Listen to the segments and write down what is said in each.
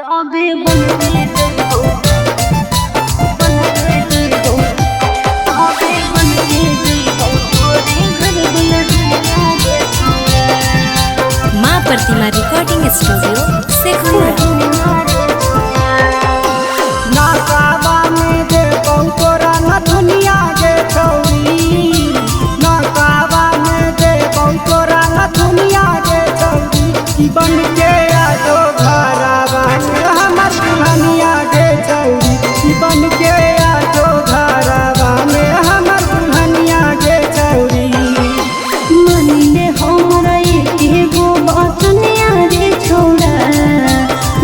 तबे बनके जइबो तबे बनके जइबो तोरे घर दुल्हनिया गे छौड़ा। माँ प्रतिमा रिकॉर्डिंग स्टूडियो शेखपुरा। नाकाबा में देबौ तोरा नथुनिया गे छौरी, नाकाबा में देबौ तोरा नथुनिया गे छौरी। की बनके आजो घरवा में हमर दुल्हनिया गे छौरी, की बनके आजो घरवा में हमर दुल्हनिया गे छौरी। मनिले हमरा एकेगो बचनिया रे छौड़ा,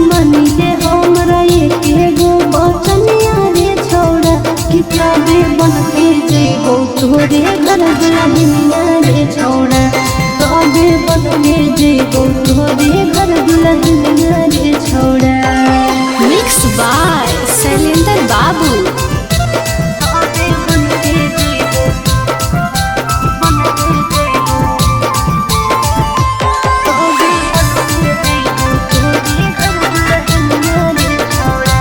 मनिले हमरा एकेगो बचनिया रे छौड़ा। किताबे बनके जइबो तोरे घर दुल्हनिया रे छौड़ा, तबे बनके जइबो तोरे घर दुल्हनिया रे छौड़ा। मिक्स बाय शैलेंद्र बाबू। तबे बनके जइबो तबे बनके जइबो तोरे घर दुल्हनिया रे छौड़ा।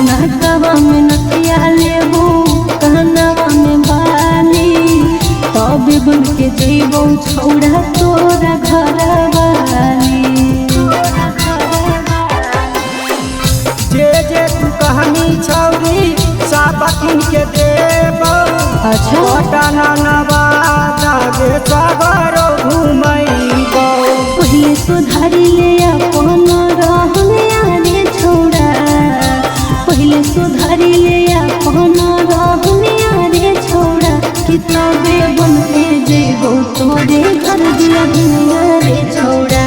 नाकवा में नथिया लेबो कानवा में बाली, तबे बनके जइबो छौड़ा तोरा घरवाली। जे जे तू कहानी छौरी सब किन के देबौ। अच्छा। पटना नवादा गे सागरो घुमैबौ। पहिले सुधारी ले अपन रहनिया रे छौड़ा, पहिले सुधारी ले अपन रहनिया रे छौड़ा। किताबे बनके जइबो तोरे घर दुल्हनिया रे छौड़ा,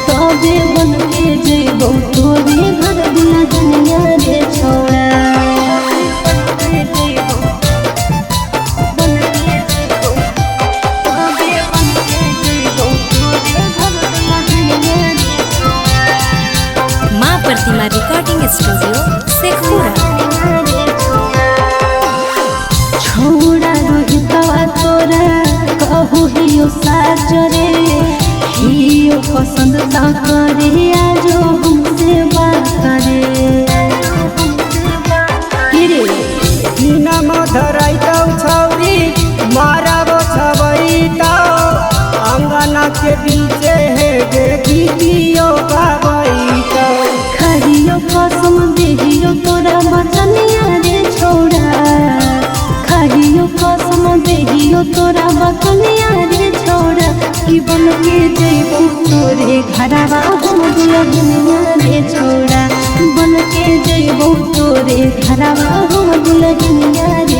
तबे बनके जइबो तोरे घर दुल्हनिया रे छौड़ा। बनके जइबो बनके जइबो तबे बनके जइबो तोरे घर दुल्हनिया रे छौड़ा। माँ प्रतिमा रिकॉर्डिंग स्टूडियो शेखपुरा। छौड़ा रोहितवा तोरा कहू हियो साच रे, हियो पसंद ता करे आजो हमसे बात करे। कि रे बिना मधरैतौ छौरी मारबो छबैतौ। अंगना के बीचे हे गे गीतियो गाबैतौ। खहियो कसम देहियो तोरा बचनिया रे छौड़ा, खहियो कसम देहियो तोरा बचनिया रे छौड़ा। की बनके जइबो तोरे घरवा हम दुल्हनिया रे छौड़ा, बनके जइबो तोरे घरवा हम दुल्हनिया रे